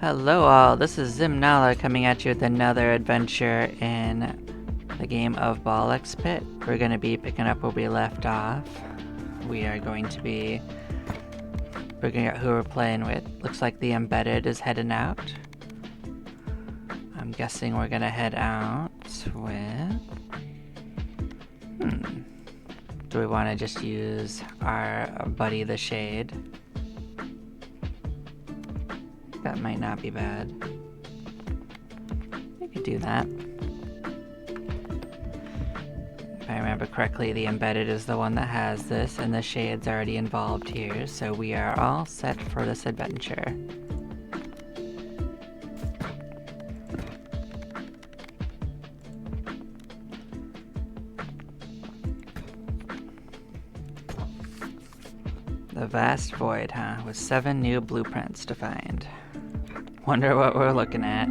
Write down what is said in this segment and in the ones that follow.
Hello all, this is Zimnala coming at you with another adventure in the game of BallXPit. We're going to be picking up where we left off. We are going to be figuring out who we're playing with. Looks like the embedded is heading out. I'm guessing we're going to head out with... Do we want to just use our buddy the Shade? That might not be bad. We could do that. If I remember correctly, the embedded is the one that has this, and the Shade's already involved here, so we are all set for this adventure. The vast void, huh? With 7 new blueprints to find. Wonder what we're looking at.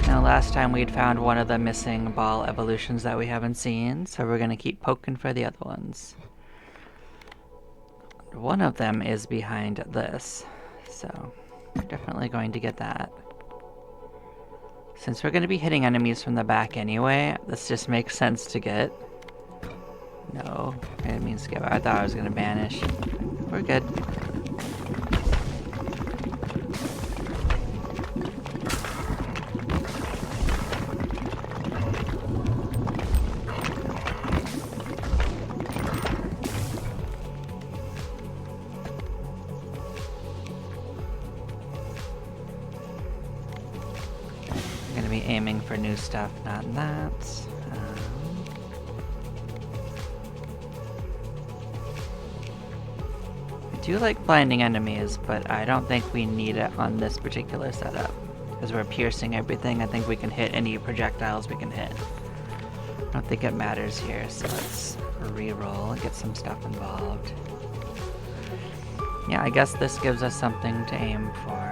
Now, last time we'd found one of the missing ball evolutions that we haven't seen, so we're gonna keep poking for the other ones. One of them is behind this, so we're definitely going to get that. Since we're gonna be hitting enemies from the back anyway, this just makes sense to get. No, I didn't mean skip. I thought I was gonna banish. We're good. I'm gonna be aiming for new stuff, not that. I do like blinding enemies, but I don't think we need it on this particular setup. Because we're piercing everything, I think we can hit any projectiles we can hit. I don't think it matters here, so let's re-roll and get some stuff involved. Yeah, I guess this gives us something to aim for.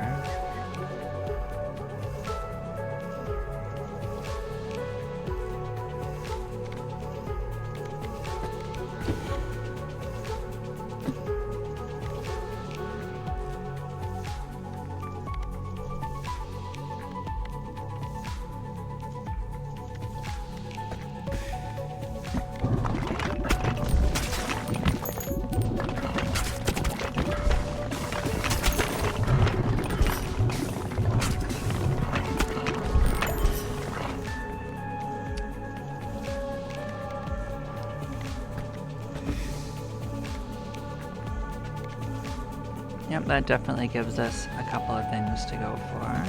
Yep, that definitely gives us a couple of things to go for.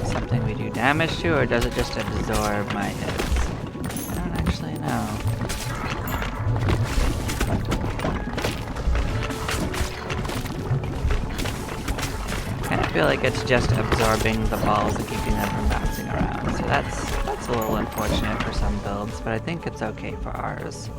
Something we do damage to, or does it just absorb my hits? I don't actually know. I feel like it's just absorbing the balls and keeping them from bouncing around. So that's a little unfortunate for some builds, but I think it's okay for ours.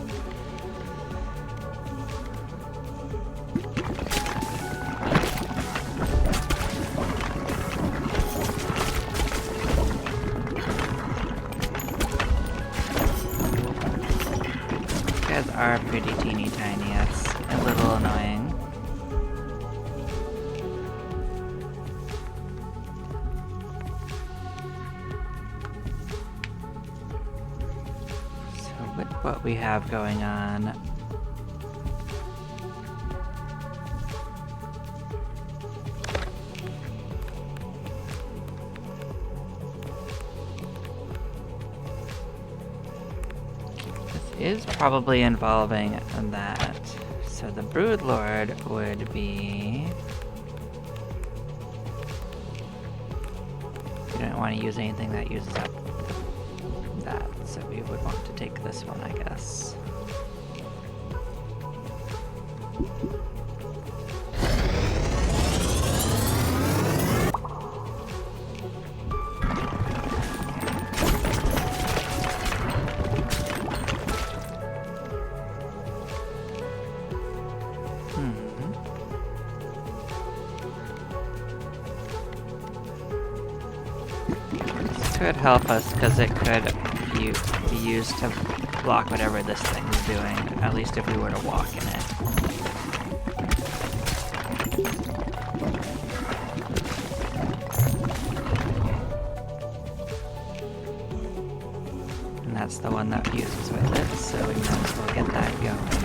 Are pretty teeny tiny, that's a little annoying. So with what we have going on, is probably involving that. So the Broodlord would be... We don't want to use anything that uses up that, so we would want to take this one, I guess. Could help us because it could be used to block whatever this thing's doing, at least if we were to walk in it. And that's the one that fuses with it, so we might as well get that going.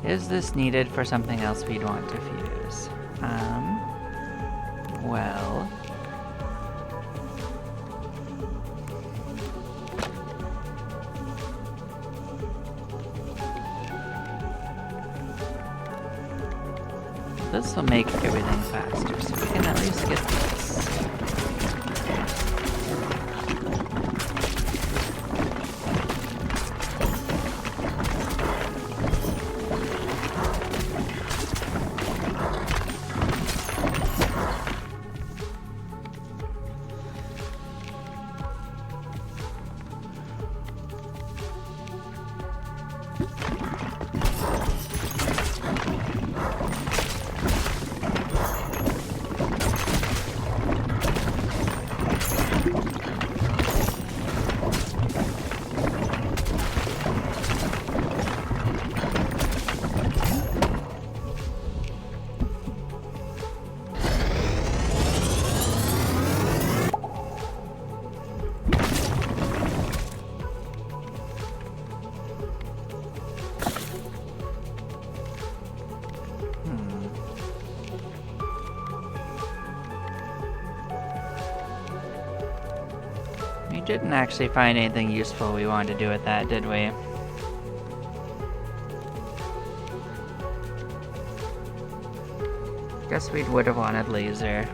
Is this needed for something else we'd want to fuse? Well... this will make everything faster, so we can at least get this. We didn't actually find anything useful we wanted to do with that, did we? Guess we would have wanted laser.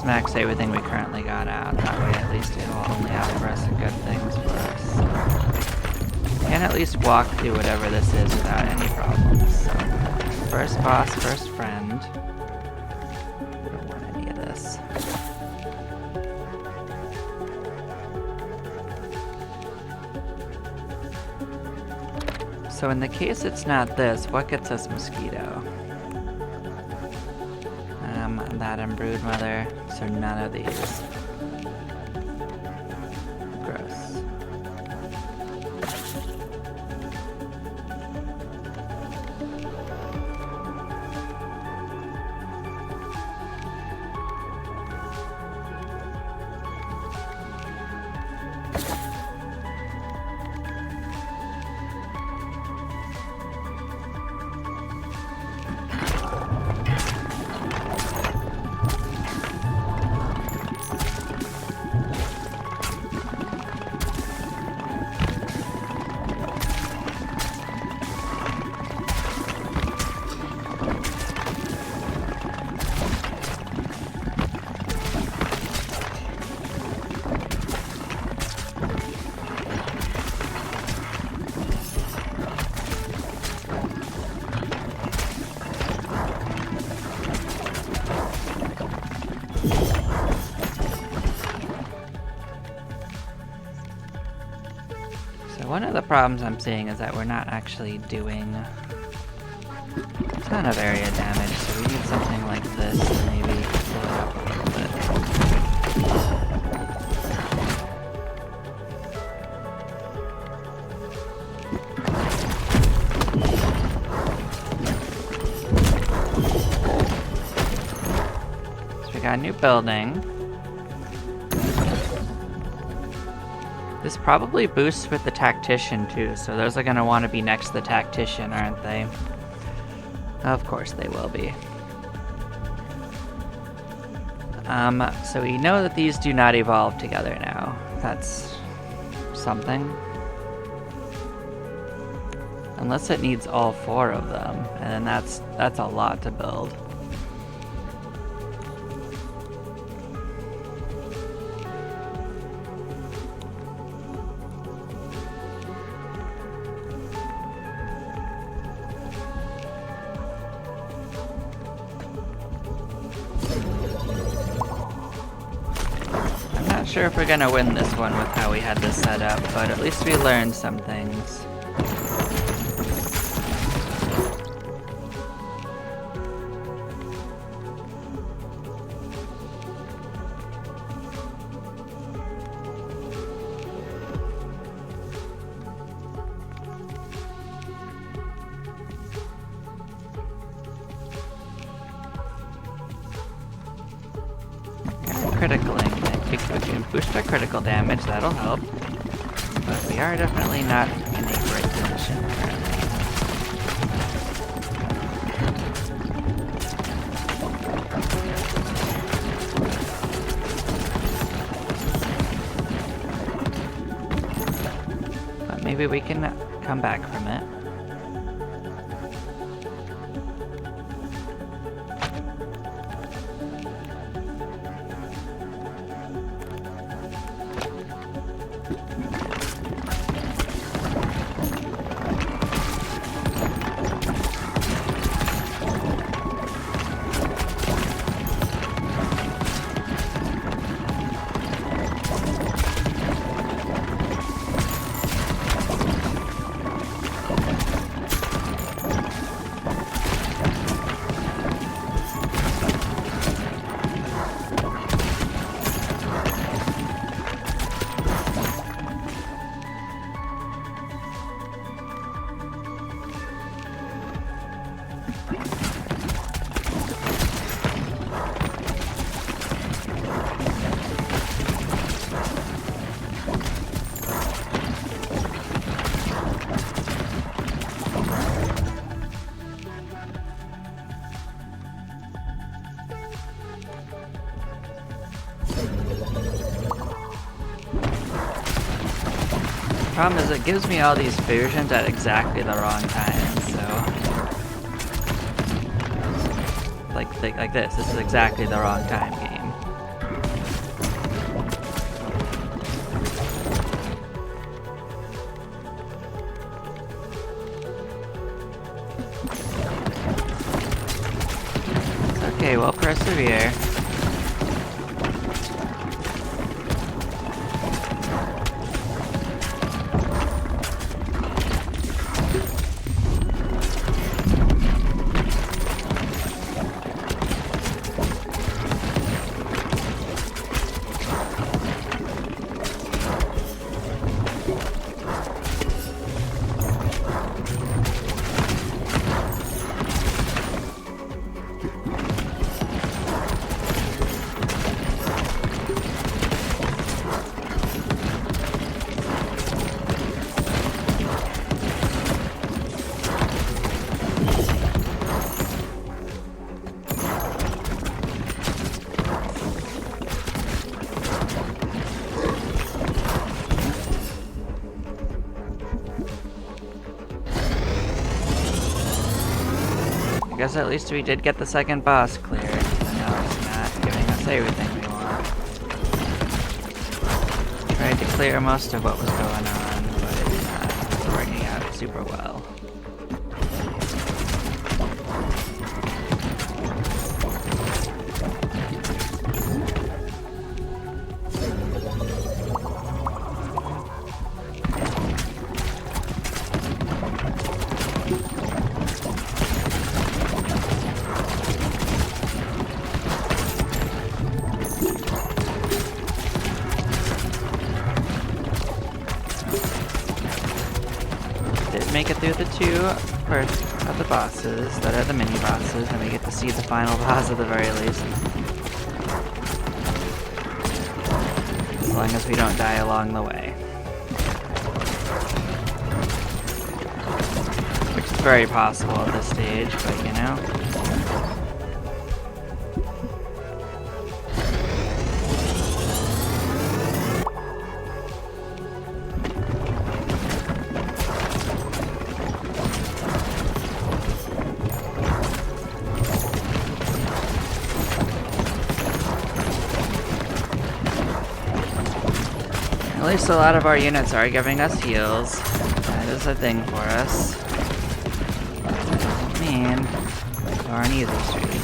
Max everything we currently got out. That way at least it will only offer some good things for us. We can at least walk through whatever this is without any problems. So, first boss, first friend. Don't want any of this. So in the case it's not this, what gets us mosquito? That and broodmother, so none of these. Gross. One of the problems I'm seeing is that we're not actually doing a ton of area damage, so we need something like this to maybe fill it up a little bit. So we got a new building. This probably boosts with the tactician too, so those are going to want to be next to the tactician, aren't they? Of course they will be. So we know that these do not evolve together now. That's something. Unless it needs all 4 of them, and then that's a lot to build. I'm not sure if we're gonna win this one with how we had this set up, but at least we learned some things. Criticaling. We can boost our critical damage, that'll help. But we are definitely not in a great position currently. But maybe we can come back from it. Problem is, it gives me all these fusions at exactly the wrong time, so... Like this. This is exactly the wrong time game. It's okay, we'll persevere. I guess at least we did get the second boss cleared. I know it's not giving us everything we want. Tried to clear most of what was going on, but it's not working out super well. Make it through the 2 first of the bosses that are the mini bosses, and we get to see the final boss at the very least. As long as we don't die along the way. Which is very possible at this stage, but you know. least a lot of our units are giving us heals. That is a thing for us. Man, darn easy street.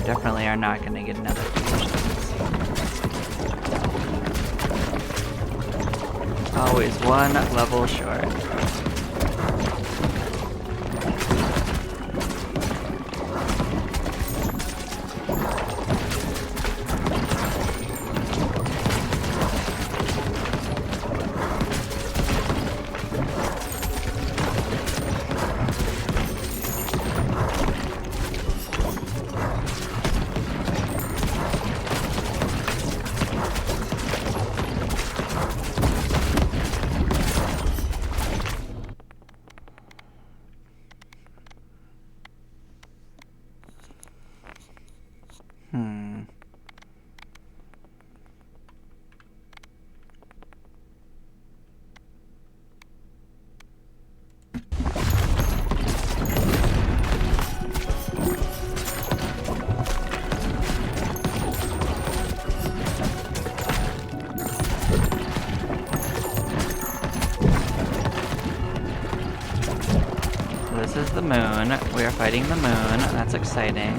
Definitely are not going to get another fusion. Always one level short. This is the moon. We are fighting the moon. That's exciting.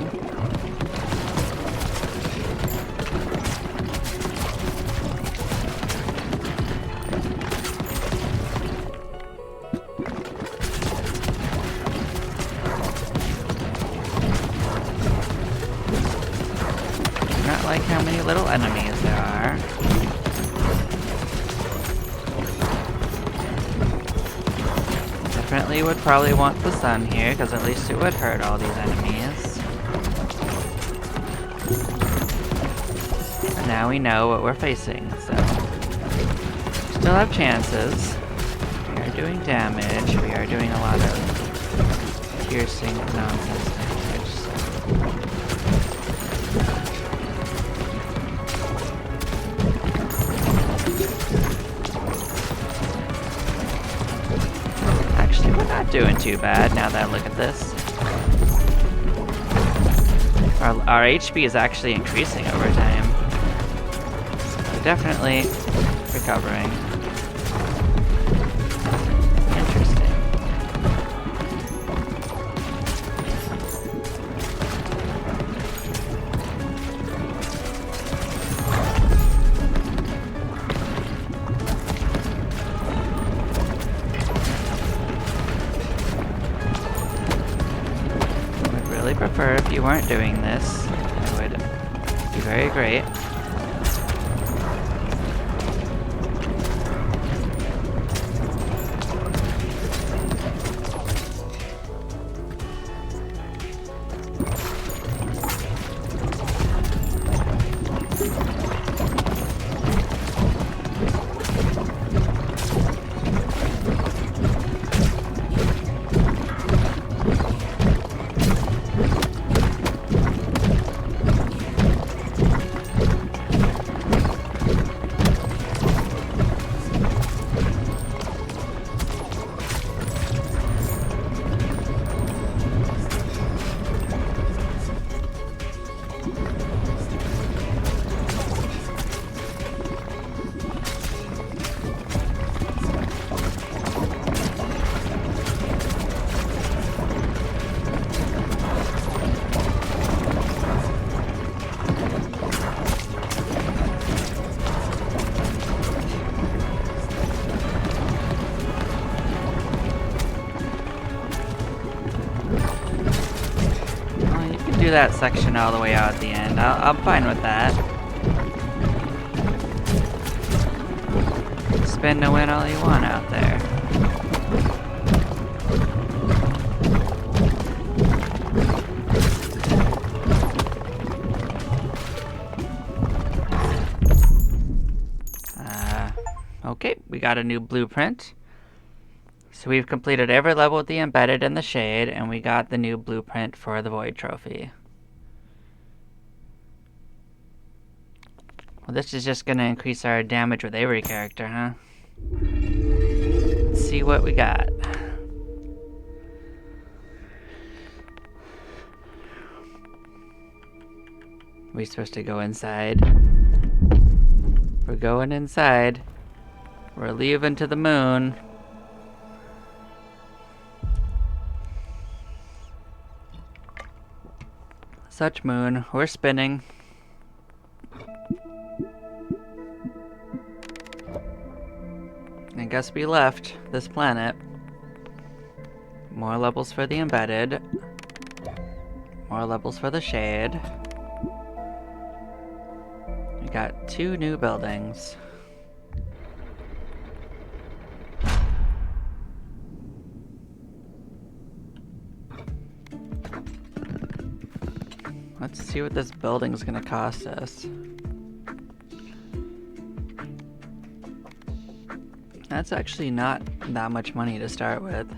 Not like how many little enemies there are. Definitely would probably want the sun here, because at least it would hurt all these enemies. And now we know what we're facing, so... Still have chances. We are doing damage. We are doing a lot of piercing nonsense damage, so... Not doing too bad now that I look at this. Our HP is actually increasing over time. So definitely recovering. Interesting. Prefer if you weren't doing this. It would be very great. Do that section all the way out at the end. I'm fine with that. Spin to win all you want out there. Okay, we got a new blueprint. So we've completed every level with the embedded and the shade, and we got the new blueprint for the void trophy. Well, this is just going to increase our damage with every character, huh? Let's see what we got. we supposed to go inside? We're going inside. We're leaving to the moon. Such moon. We're spinning. I guess we left this planet. More levels for the embedded. More levels for the shade. We got 2 new buildings. Let's see what this building's gonna cost us. That's actually not that much money to start with.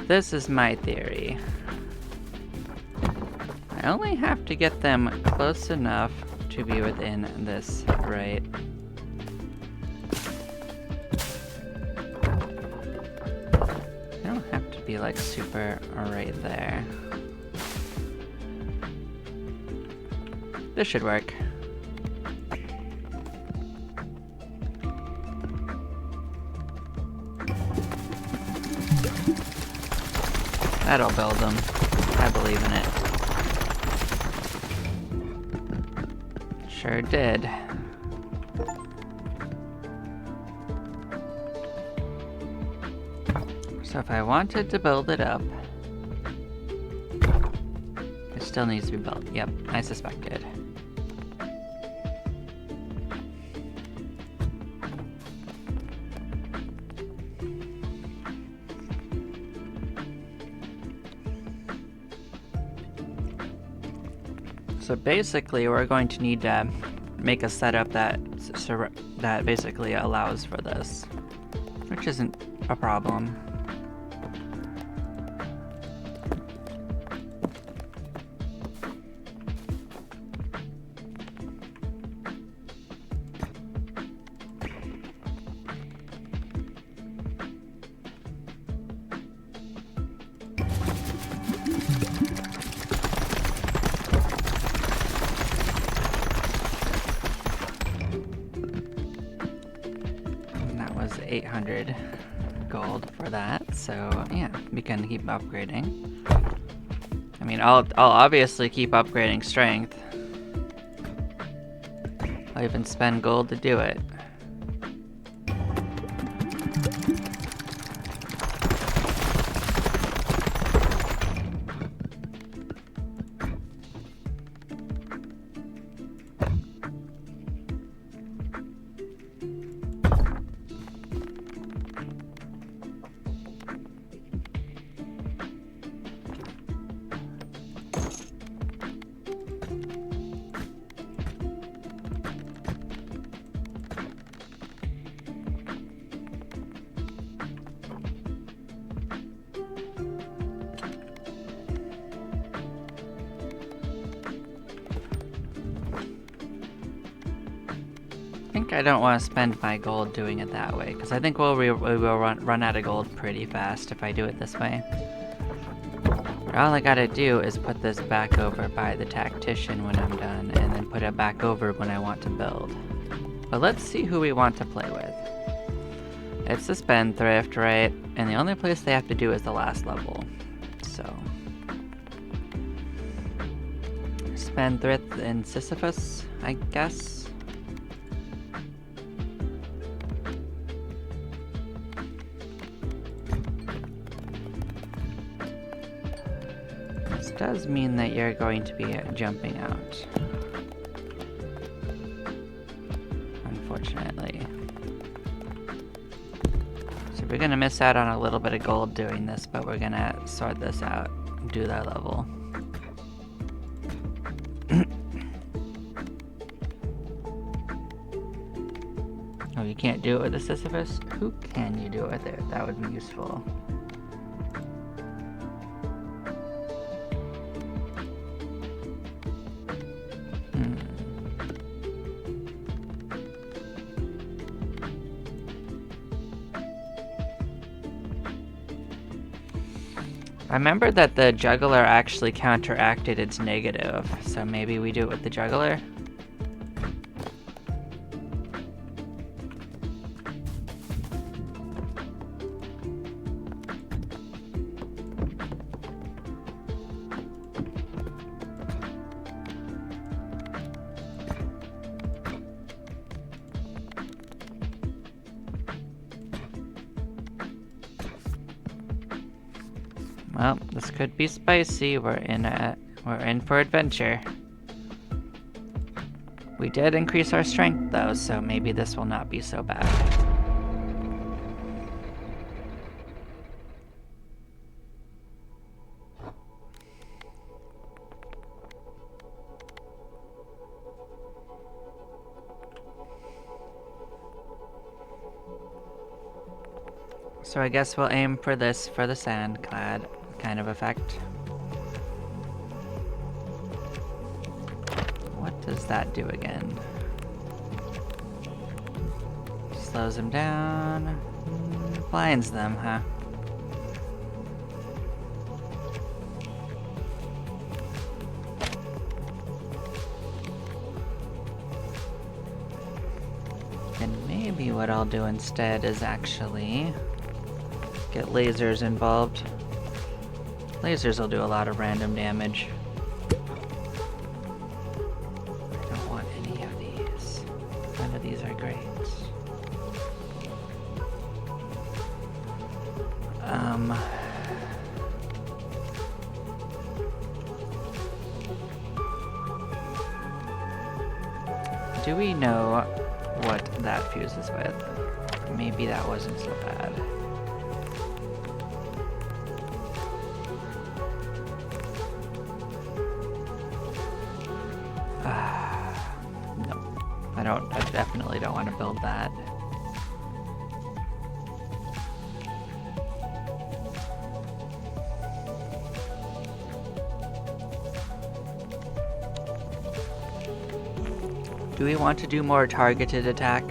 This is my theory. I only have to get them close enough to be within this, right? I don't have to be like super right there. This should work. That'll build them. I believe in it. Sure did. So if I wanted to build it up, it still needs to be built. Yep, I suspected. So basically, we're going to need to make a setup that basically allows for this, which isn't a problem. That was 800 gold for that, so yeah, we can keep upgrading. I mean, I'll obviously keep upgrading strength. I'll even spend gold to do it. I don't want to spend my gold doing it that way, because I think we will run out of gold pretty fast if I do it this way. All I gotta do is put this back over by the tactician when I'm done, and then put it back over when I want to build. But let's see who we want to play with. It's the Spendthrift, right? And the only place they have to do is the last level. So... Spendthrift and Sisyphus, I guess? does mean that you're going to be jumping out. Unfortunately. So we're gonna miss out on a little bit of gold doing this, but we're gonna sort this out, do that level. Oh, you can't do it with the Sisyphus? Who can you do it with it? That would be useful. I remember that the juggler actually counteracted its negative, so maybe we do it with the juggler? Well, this could be spicy. We're in for adventure. We did increase our strength though, so maybe this will not be so bad. So I guess we'll aim for this for the sand clad kind of effect. What does that do again? Slows them down, blinds them, huh? And maybe what I'll do instead is actually get lasers involved. Lasers will do a lot of random damage. I don't want any of these. None of these are great. Do we know what that fuses with? Maybe that wasn't so bad. No, I definitely don't want to build that. Do we want to do more targeted attack?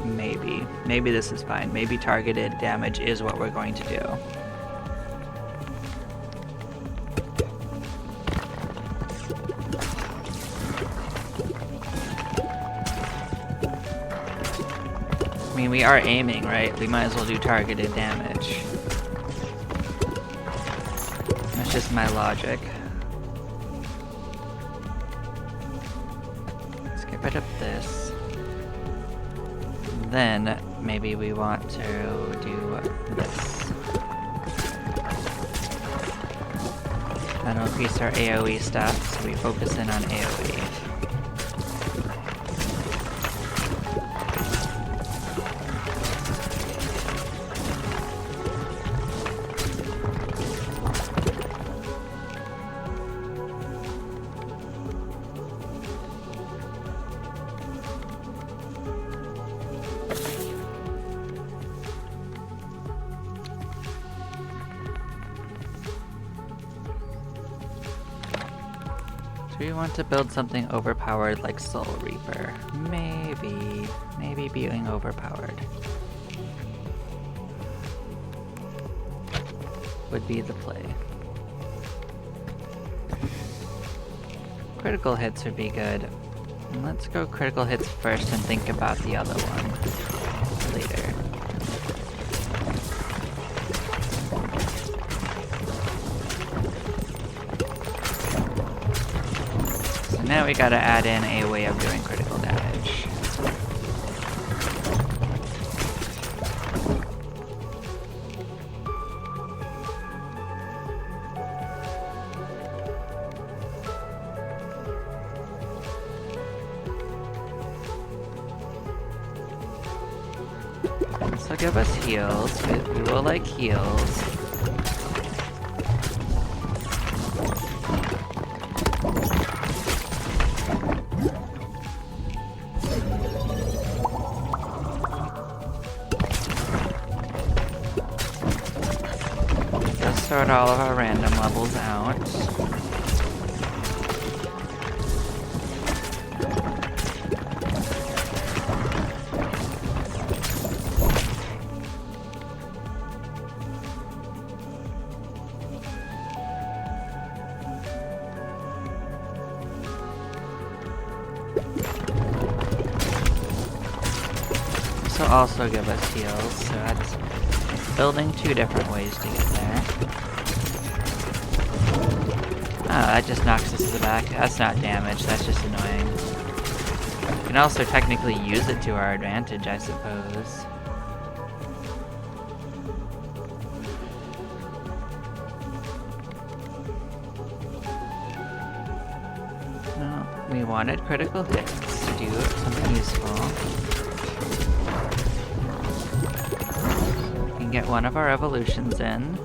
Maybe. Maybe this is fine. Maybe targeted damage is what we're going to do. I mean, we are aiming, right? We might as well do targeted damage. That's just my logic. Let's get rid of this. Then, maybe we want to do this. That'll increase our AoE stuff, so we focus in on AoE. Do we want to build something overpowered like Soul Reaper? Maybe being overpowered would be the play. Critical hits would be good. Let's go critical hits first and think about the other one later. Now we gotta add in a way of doing critical damage. This will give us heals. We will like heals. Just sort all of our random levels out. This will also give us heals, so that's building two different ways to get there. Oh, that just knocks us to the back. That's not damage, that's just annoying. We can also technically use it to our advantage, I suppose. No, we wanted critical hits to do something useful. We can get one of our evolutions in.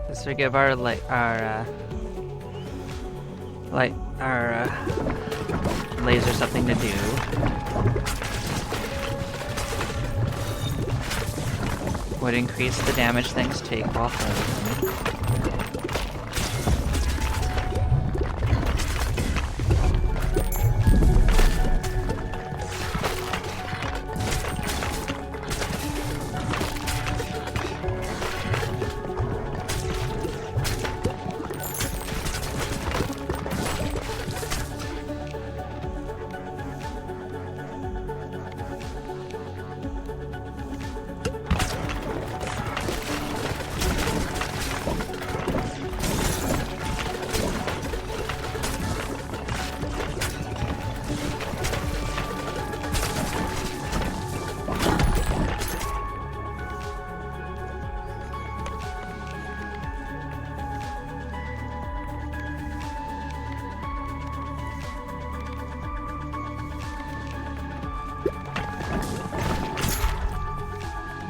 This will give our laser something to do. Would increase the damage things take while frozen.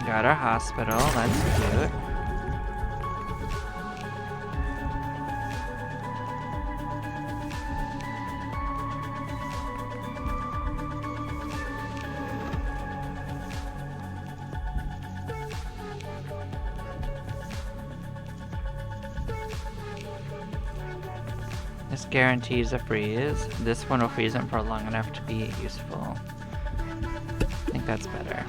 Got our hospital, that's cute. This guarantees a freeze. This one will freeze him for long enough to be useful. I think that's better.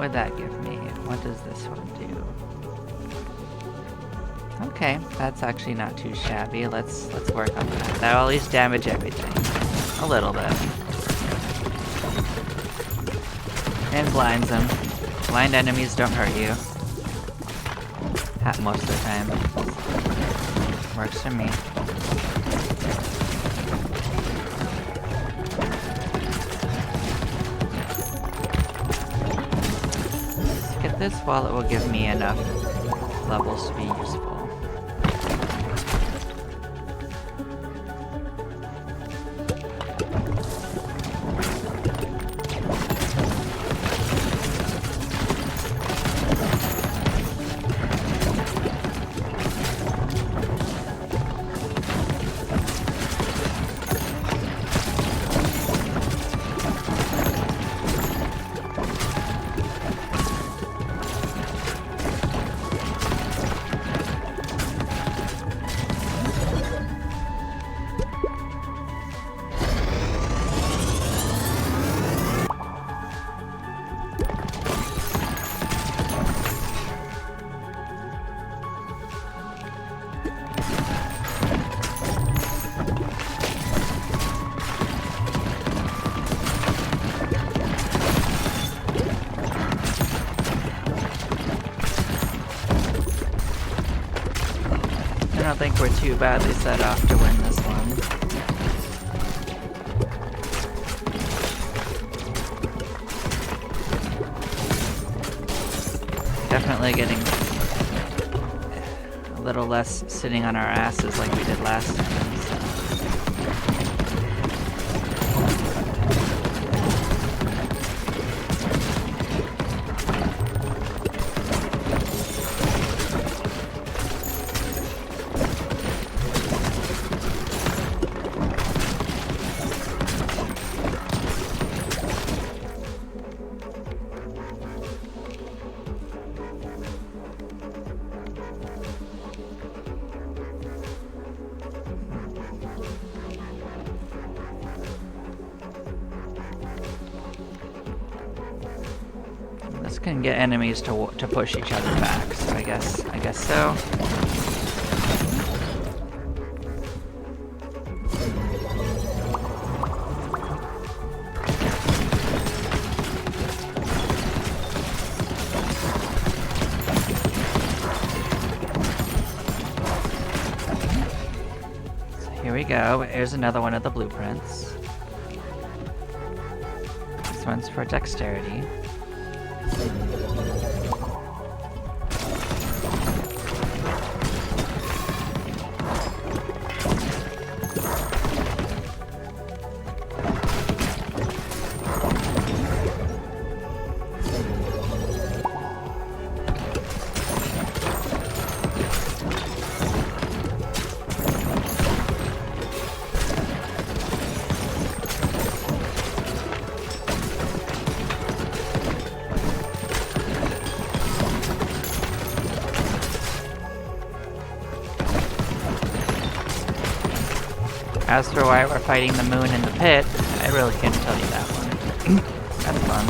would that give me? What does this one do? Okay, that's actually not too shabby. Let's work on that. That'll at least damage everything. A little bit. And blinds them. Blind enemies don't hurt you. Most of the time. Works for me. Let's get this while it will give me enough levels to be useful. I don't think we're too badly set off to win this one. Definitely getting a little less sitting on our asses like we did last time. So. This can get enemies to push each other back, so I guess so. So here we go. Here's another one of the blueprints. This one's for dexterity. As for why we're fighting the moon in the pit, I really can't tell you that one. That's fun.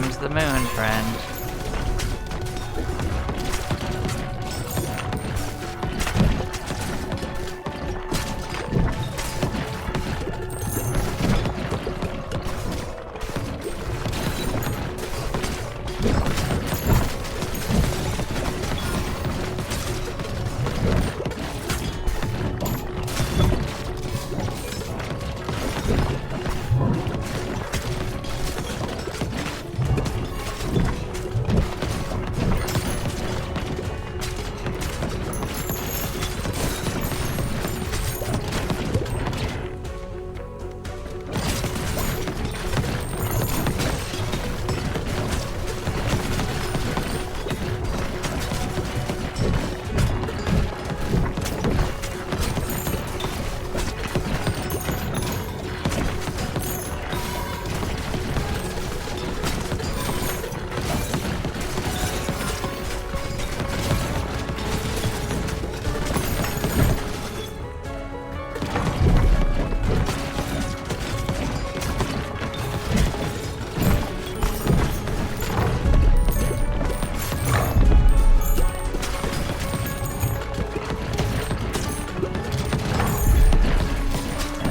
comes the moon, friend.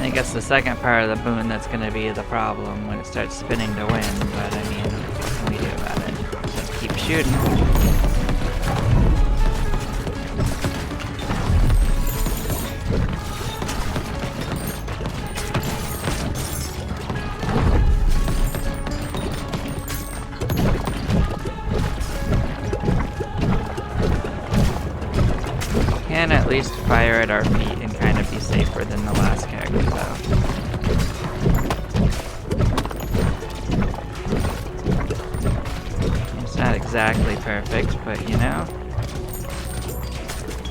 I guess the second part of the moon that's going to be the problem when it starts spinning to win, but I mean, what can we do about it? Just keep shooting. Can at least fire at our feet and kind of be safer than the last character, though. It's not exactly perfect, but you know,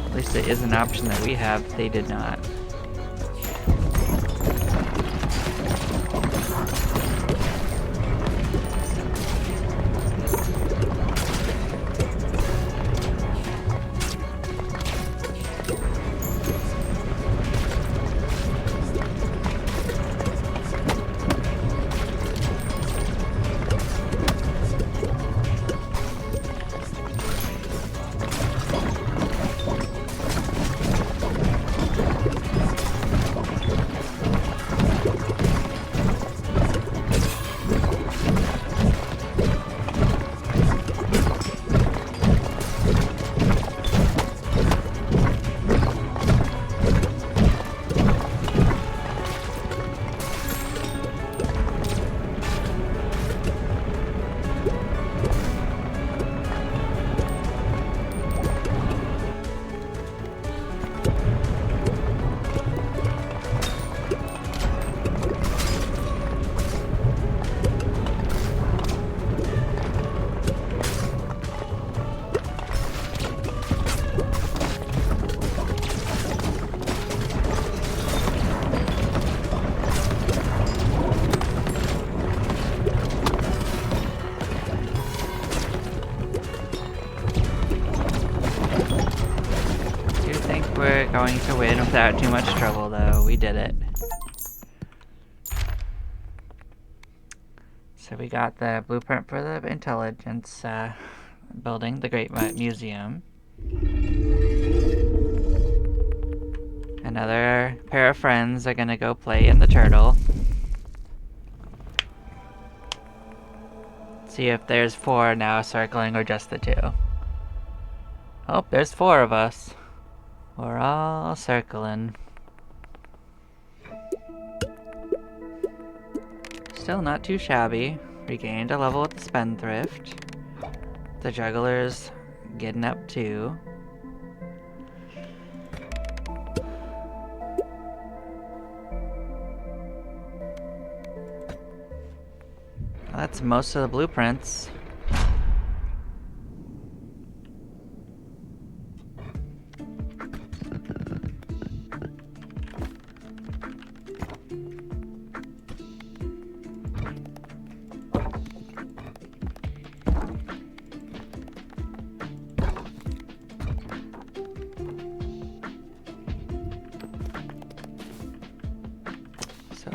at least it is an option that we have. They did not. We're going to win without too much trouble, though. We did it. So we got the blueprint for the intelligence building, the Great Museum. Another pair of friends are gonna go play in the turtle. See if there's 4 now circling or just the 2. Oh, there's 4 of us. We're all circling. Still not too shabby. Regained a level with the Spendthrift. The Juggler's getting up too. That's most of the blueprints.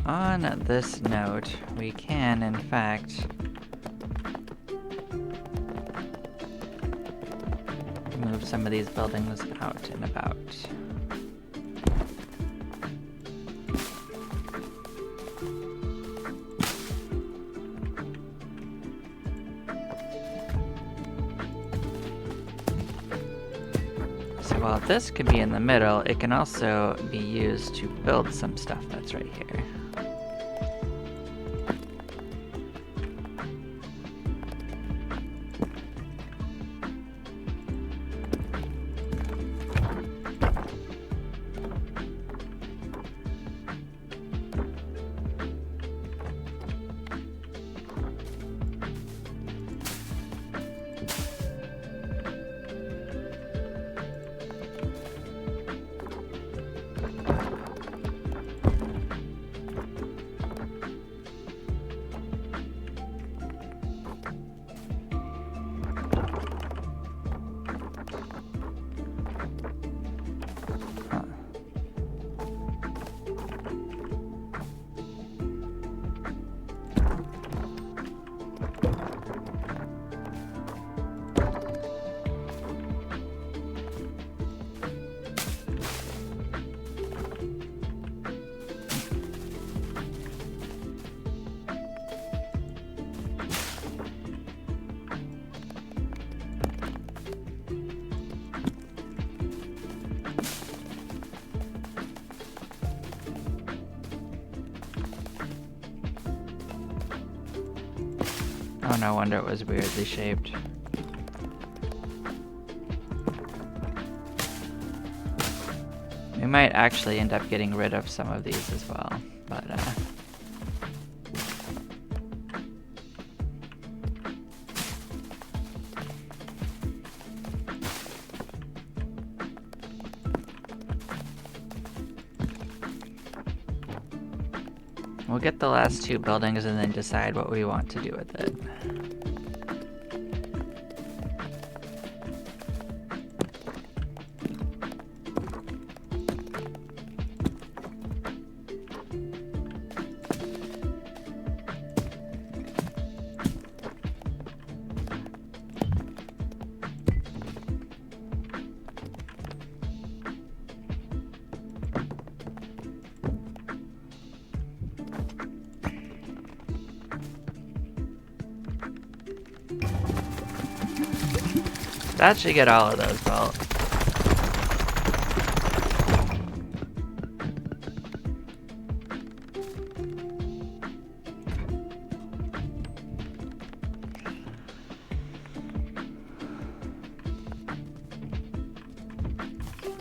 On this note, we can, in fact, move some of these buildings out and about. So while this could be in the middle, it can also be used to build some stuff that's right here. Oh, no wonder it was weirdly shaped. We might actually end up getting rid of some of these as well, but we'll get the last two buildings and then decide what we want to do with it. That should get all of those built.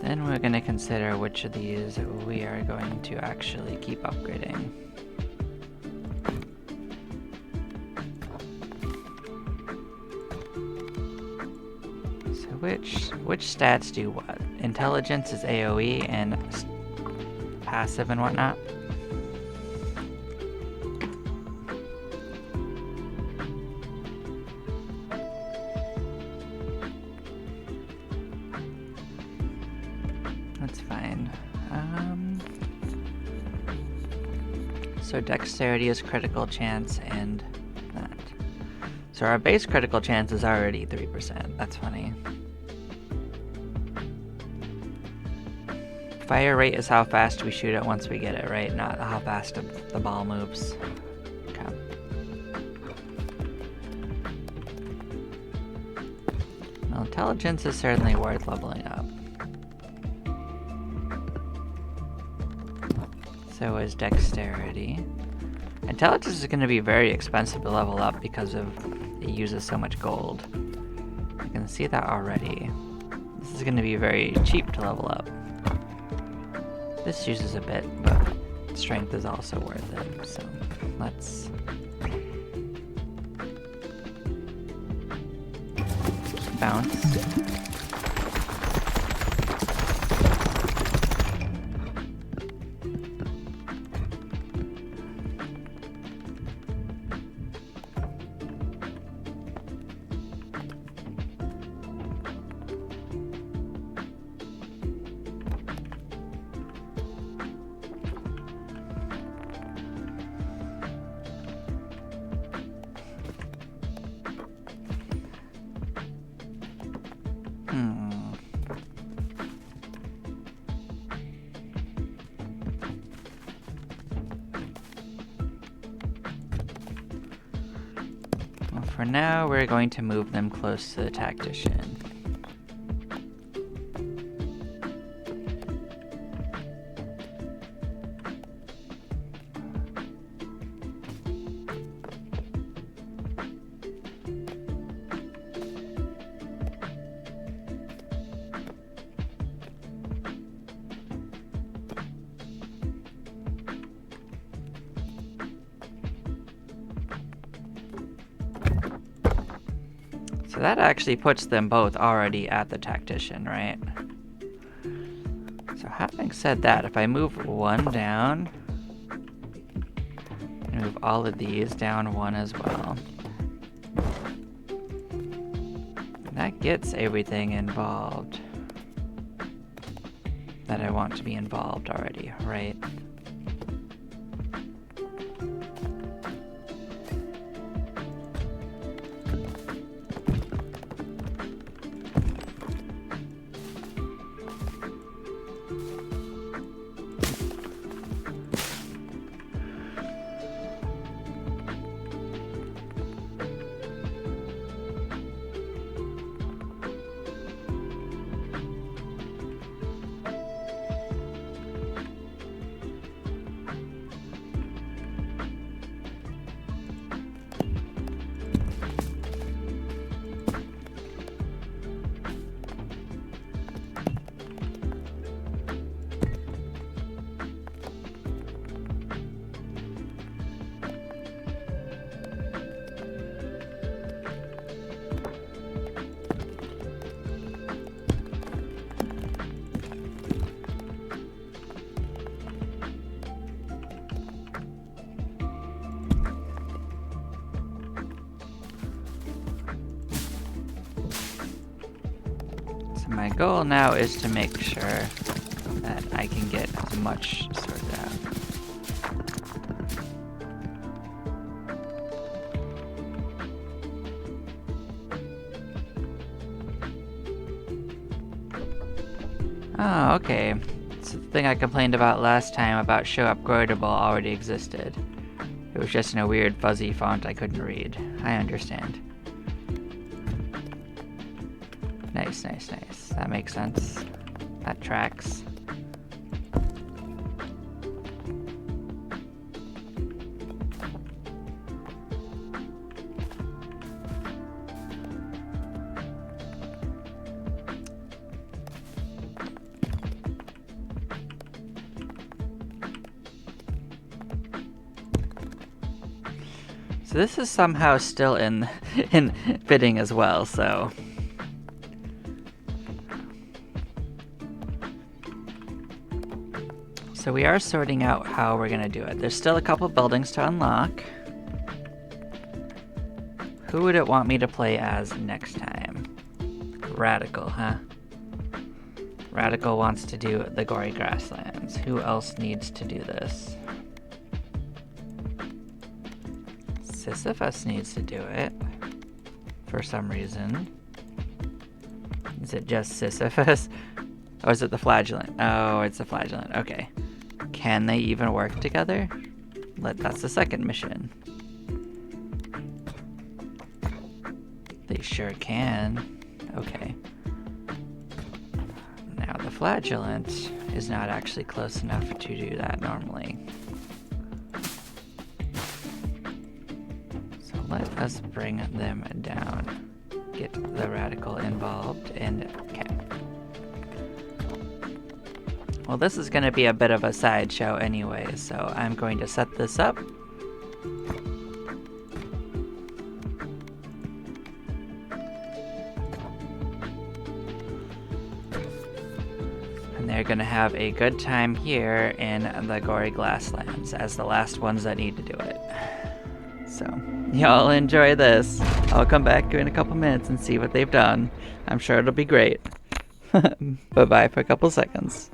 Then we're going to consider which of these we are going to actually keep upgrading. Which stats do what? Intelligence is AoE and passive and whatnot. That's fine. So dexterity is critical chance and that. So our base critical chance is already 3%. That's funny. Fire rate is how fast we shoot it once we get it, right? Not how fast the ball moves. Okay. Well, intelligence is certainly worth leveling up. So is dexterity. Intelligence is going to be very expensive to level up because of it uses so much gold. I can see that already. This is going to be very cheap to level up. This uses a bit, but strength is also worth it, so let's bounce. For now, we're going to move them close to the tactician. So that actually puts them both already at the tactician, right? So having said that, if I move one down, and move all of these down one as well, that gets everything involved that I want to be involved already, right? My goal now is to make sure that I can get as much sorted out. Oh, okay. So the thing I complained about last time about show upgradable already existed. It was just in a weird fuzzy font I couldn't read. I understand. Nice, nice, nice. That makes sense. That tracks. So this is somehow still in fitting as well, so we are sorting out how we're gonna do it. There's still a couple buildings to unlock. Who would it want me to play as next time? Radical, huh? Radical wants to do the Gory Grasslands. Who else needs to do this? Sisyphus needs to do it. For some reason. Is it just Sisyphus? Oh, is it the Flagellant? Oh, it's the Flagellant. Okay. Can they even work together? That's the second mission. They sure can. Okay. Now the Flagellant is not actually close enough to do that normally. So let us bring them down. Get the Radical involved and okay. Well, this is going to be a bit of a sideshow anyway, so I'm going to set this up. And they're going to have a good time here in the Gory Grasslands as the last ones that need to do it. So, y'all enjoy this. I'll come back in a couple minutes and see what they've done. I'm sure it'll be great. Bye-bye for a couple seconds.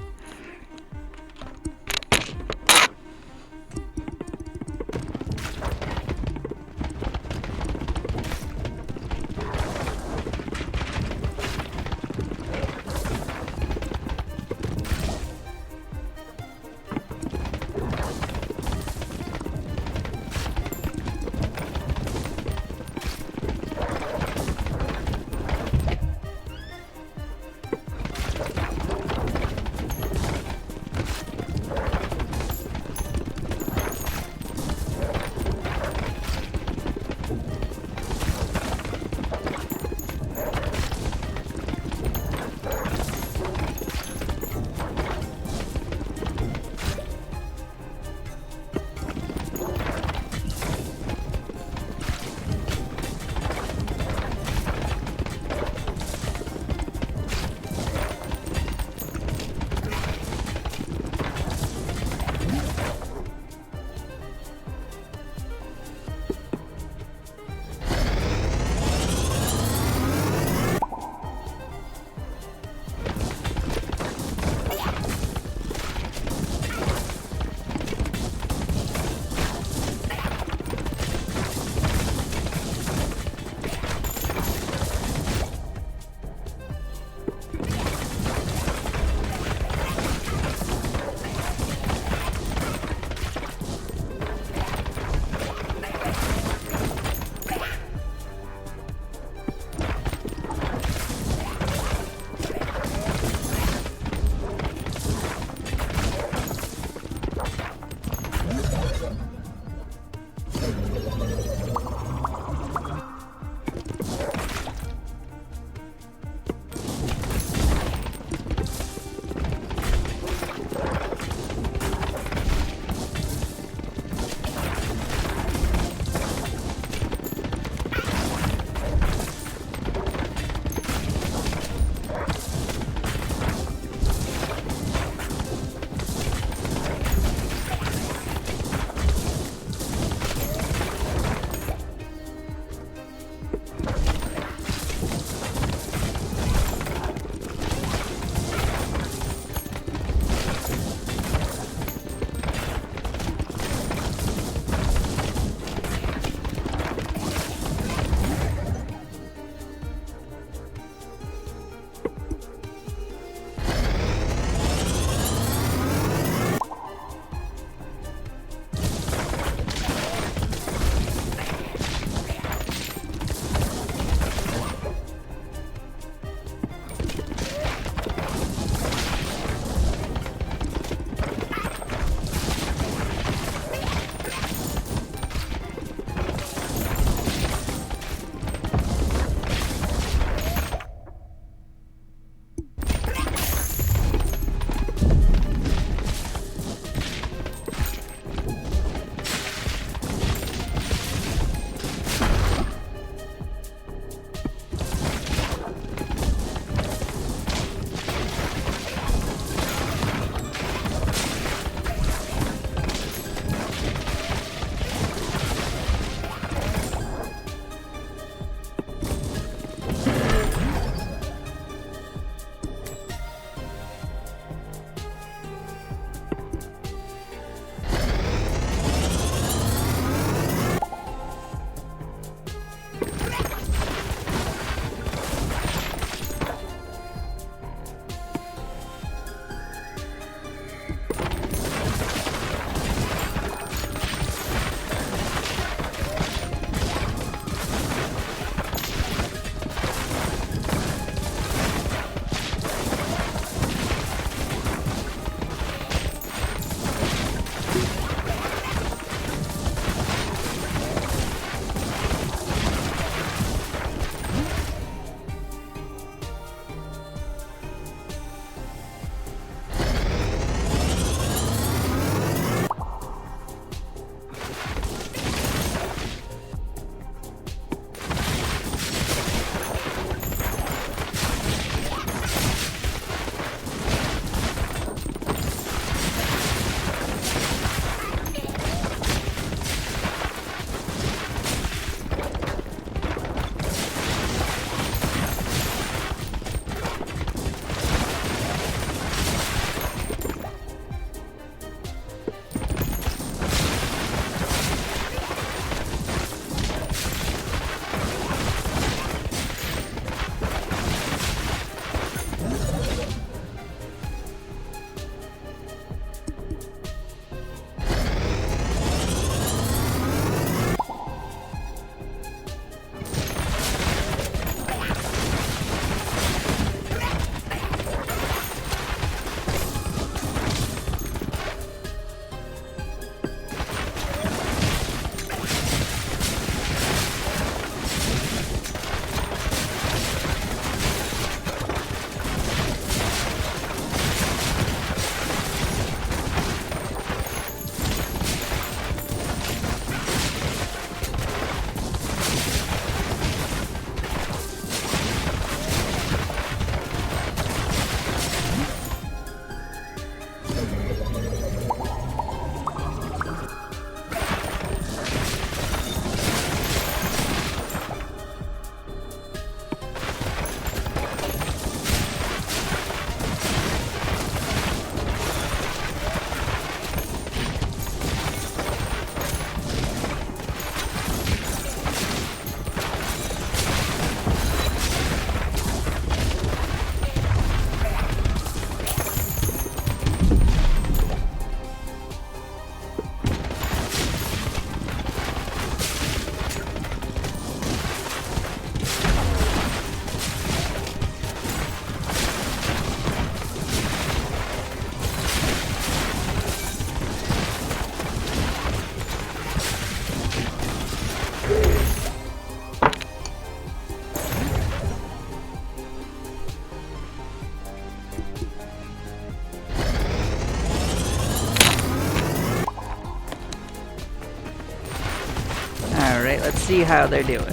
Alright, let's see how they're doing.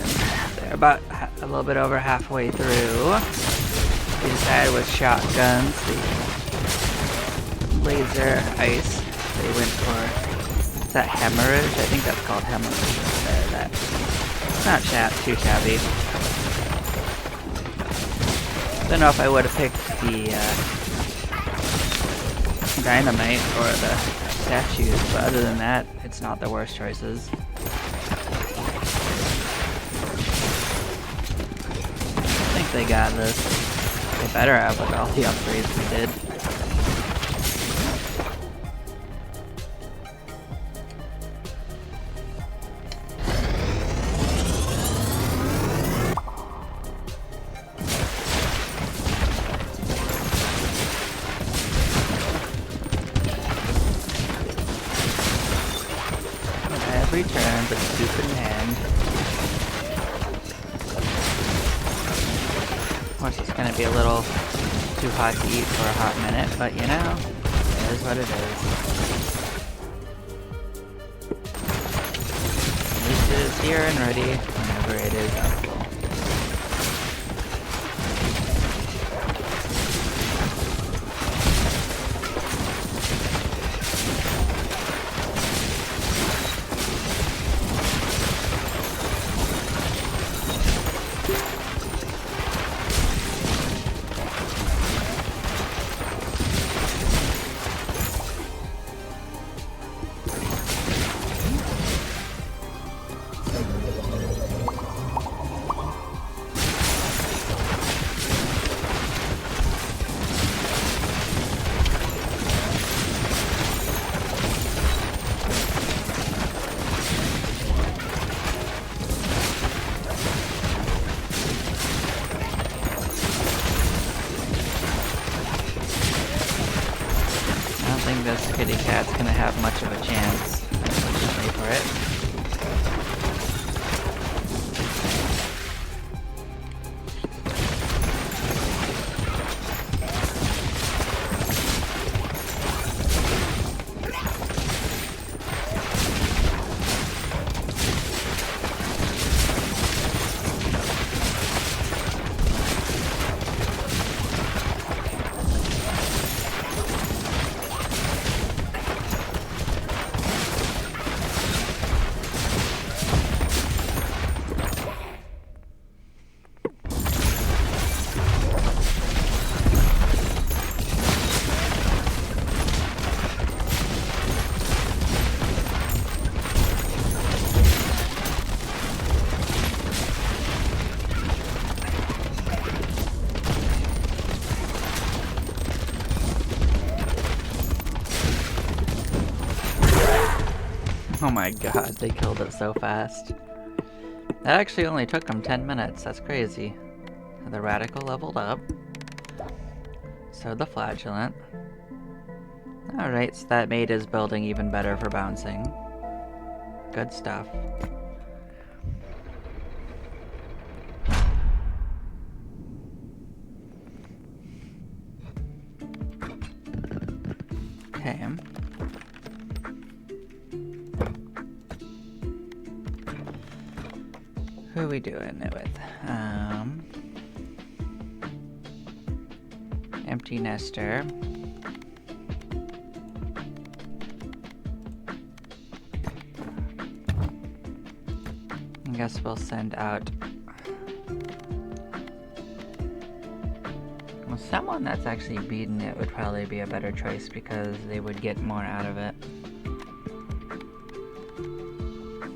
They're about a little bit over halfway through. We decided with shotguns, the laser ice, they went for, is that hemorrhage? I think that's called hemorrhage there. That's not too shabby. Don't know if I would have picked the dynamite or the statues, but other than that, it's not the worst choices. I think they got this. They better have with all the upgrades we did. Every turn, but stupid hand. Of course, it's gonna be a little too hot to eat for a hot minute, but you know, it is what it is. At least it is here and ready whenever it is helpful. I think this kitty cat's gonna have much of a chance, unfortunately for it. Oh my god, they killed it so fast. That actually only took them 10 minutes, that's crazy. The Radical leveled up. So the Flagellant. Alright, so that made his building even better for bouncing. Good stuff. Okay. Who are we doing it with? Empty nester. I guess we'll send out someone that's actually beaten it would probably be a better choice because they would get more out of it.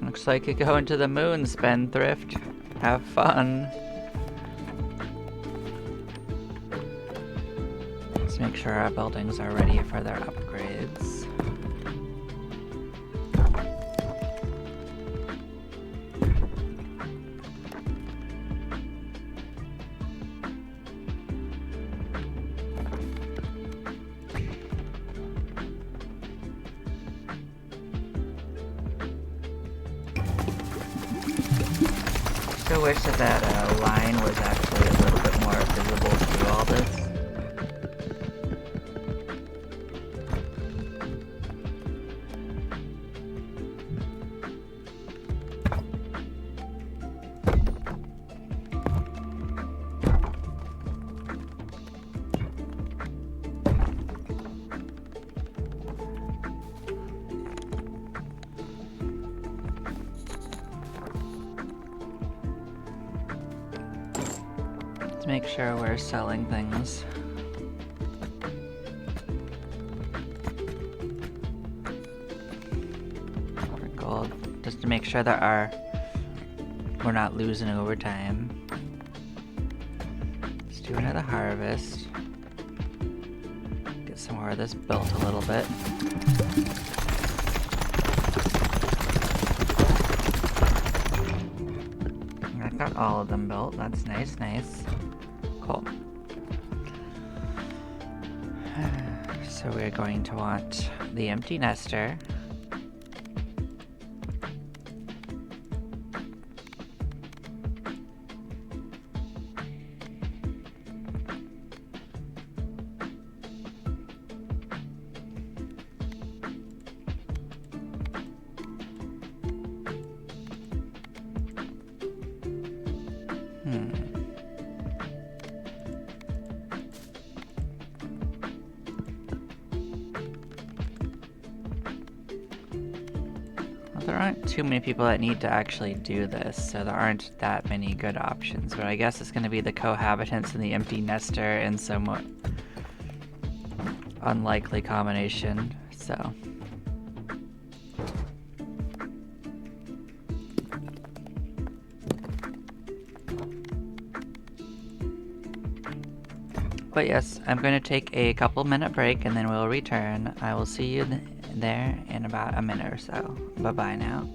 Looks like you go into the moon, Spendthrift. Have fun. Let's make sure our buildings are ready for their upgrades. I wish that line was actually a little bit more visible through all this. to make sure we're selling things. For gold, just to make sure that we're not losing over time. Let's do another harvest. Get some more of this built a little bit. I've got all of them built. That's nice, nice. Cool. So we're going to want the empty nester. There aren't too many people that need to actually do this, so there aren't that many good options, but I guess it's going to be the cohabitants and the empty nester in somewhat unlikely combination, so. But yes, I'm going to take a couple-minute break and then we'll return. I will see you there in about a minute or so. Bye-bye now.